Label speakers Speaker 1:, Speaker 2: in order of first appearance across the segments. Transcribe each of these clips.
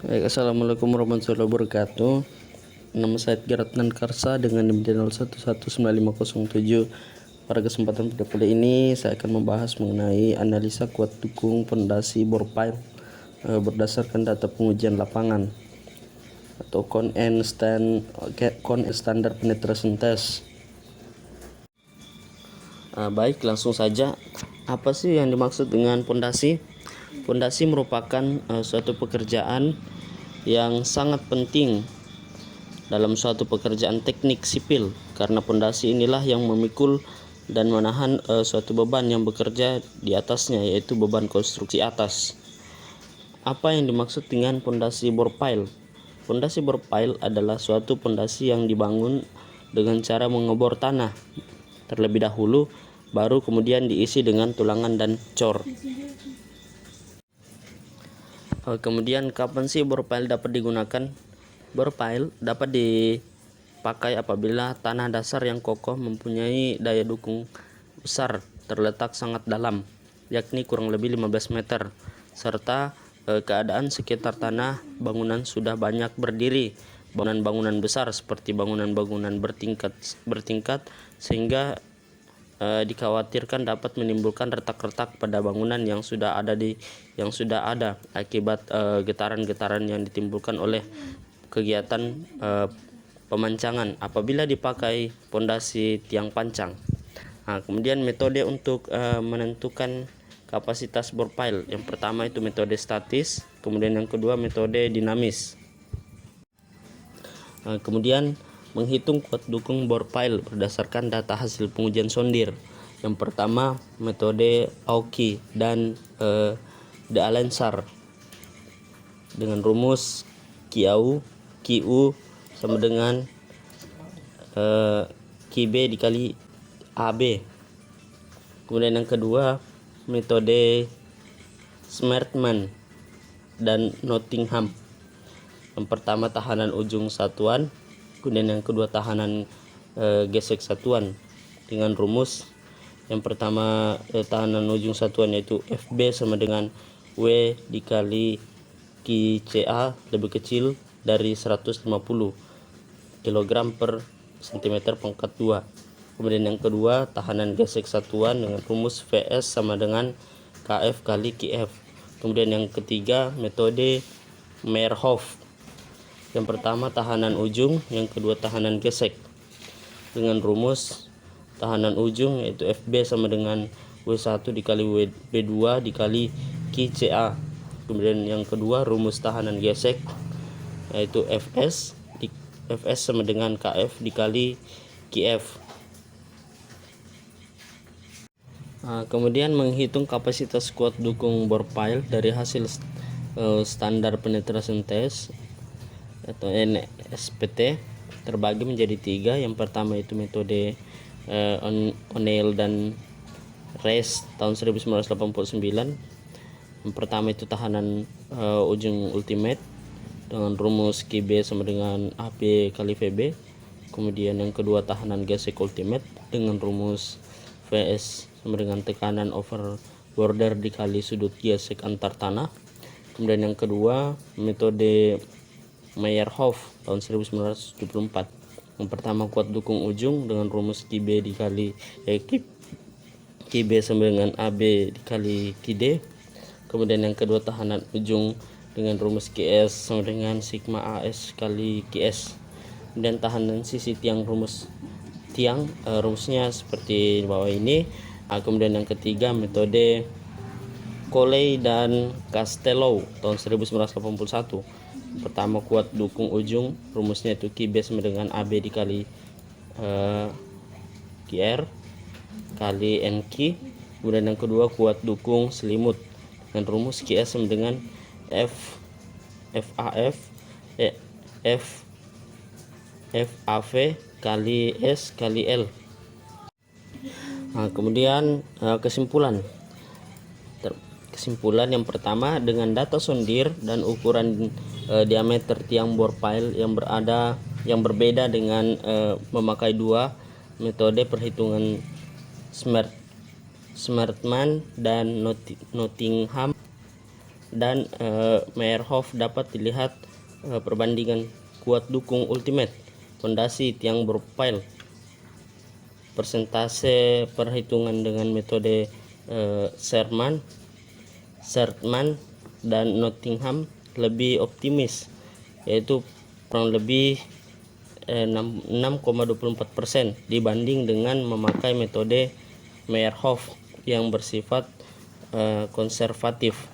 Speaker 1: Baik, Assalamualaikum warahmatullahi wabarakatuh. Nama saya Geratnan Karsa dengan NIM 01195507. Pada kesempatan pada kali ini saya akan membahas mengenai analisa kuat dukung pondasi bor pile berdasarkan data pengujian lapangan atau Standard Penetration Test. Baik, langsung saja. Apa sih yang dimaksud dengan pondasi? Pondasi merupakan suatu pekerjaan yang sangat penting dalam suatu pekerjaan teknik sipil, karena pondasi inilah yang memikul dan menahan suatu beban yang bekerja di atasnya, yaitu beban konstruksi atas. Apa yang dimaksud dengan pondasi bor pile? Pondasi bor pile adalah suatu pondasi yang dibangun dengan cara mengebor tanah terlebih dahulu, baru kemudian diisi dengan tulangan dan cor. Kemudian kapan sih bor pile dapat digunakan? Bor pile dapat dipakai apabila tanah dasar yang kokoh mempunyai daya dukung besar, terletak sangat dalam, yakni kurang lebih 15 meter, serta keadaan sekitar tanah bangunan sudah banyak berdiri, bangunan-bangunan besar seperti bangunan-bangunan bertingkat sehingga dikhawatirkan dapat menimbulkan retak-retak pada bangunan yang sudah ada akibat getaran-getaran yang ditimbulkan oleh kegiatan pemancangan apabila dipakai pondasi tiang pancang. Kemudian metode untuk menentukan kapasitas bor pile. Yang pertama itu metode statis, kemudian yang kedua metode dinamis. Kemudian menghitung kuat dukung bor pile berdasarkan data hasil pengujian sondir. Yang pertama metode Auki dan De Alensar dengan rumus QU sama dengan QB dikali AB. Kemudian yang kedua metode Smartman dan Nottingham. Yang pertama tahanan ujung satuan, kemudian yang kedua tahanan gesek satuan dengan rumus. Yang pertama tahanan ujung satuan yaitu FB sama dengan W dikali QCA lebih kecil dari 150 kg per cm pangkat 2. Kemudian yang kedua tahanan gesek satuan dengan rumus VS sama dengan KF kali QF. Kemudian yang ketiga metode Meyerhof. Yang pertama tahanan ujung, yang kedua tahanan gesek dengan rumus tahanan ujung yaitu FB sama dengan W1 dikali W2 dikali QCA. Kemudian yang kedua rumus tahanan gesek yaitu FS sama dengan KF dikali QF. Kemudian menghitung kapasitas kuat dukung bor pile dari hasil standar penetration test atau NSPT terbagi menjadi 3. Yang pertama itu metode O'Neill dan Rees tahun 1989. Yang pertama itu tahanan ujung ultimate dengan rumus QB sama dengan AB kali VB. Kemudian yang kedua tahanan gesek ultimate dengan rumus VS sama dengan tekanan over border dikali sudut gesek antar tanah. Kemudian yang kedua metode Meyerhof tahun 1974. Yang pertama kuat dukung ujung dengan rumus QB dikali QB sama dengan AB dikali QD. Kemudian yang kedua tahanan ujung dengan rumus QS sama dengan sigma AS kali QS. Dan tahanan sisi tiang rumusnya seperti di bawah ini. Kemudian yang ketiga metode Coley dan Castello tahun 1981. Pertama kuat dukung ujung, rumusnya itu QB sama dengan AB dikali QR kali NQ. Kemudian yang kedua kuat dukung selimut dengan rumus QS sama dengan FAV kali S kali L. Kemudian kesimpulan yang pertama, dengan data sondir dan ukuran diameter tiang bor pile yang berbeda dengan memakai 2 metode perhitungan Smartman dan Nottingham, dan Meyerhof dapat dilihat perbandingan kuat dukung ultimate fondasi tiang profile persentase perhitungan dengan metode Sherman dan Nottingham lebih optimis, yaitu kurang lebih 6,24% dibanding dengan memakai metode Meyerhof yang bersifat konservatif.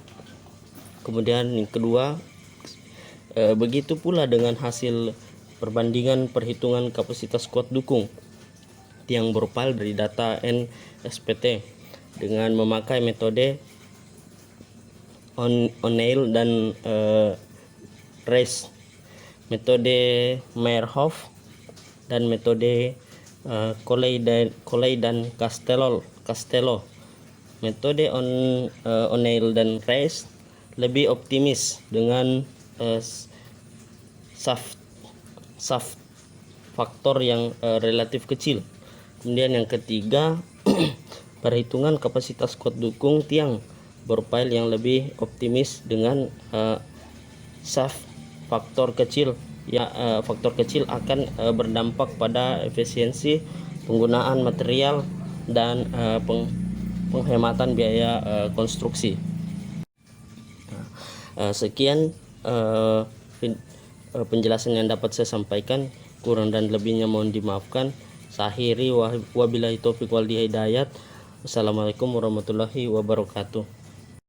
Speaker 1: Kemudian yang kedua, begitu pula dengan hasil perbandingan perhitungan kapasitas kuat dukung tiang profile dari data NSPT dengan memakai metode O'Neill dan Reis, metode Meyerhof dan metode Coley dan Castello. Metode O'Neill dan Reis lebih optimis dengan soft faktor yang relatif kecil. Kemudian yang ketiga, perhitungan kapasitas kuat dukung tiang profile yang lebih optimis dengan soft faktor kecil. Faktor kecil akan berdampak pada efisiensi penggunaan material dan penghematan biaya konstruksi. Sekian penjelasan yang dapat saya sampaikan, kurang dan lebihnya mohon dimaafkan. Saya akhiri, wabillahi taufiq wal hidayat. Wassalamualaikum warahmatullahi wabarakatuh.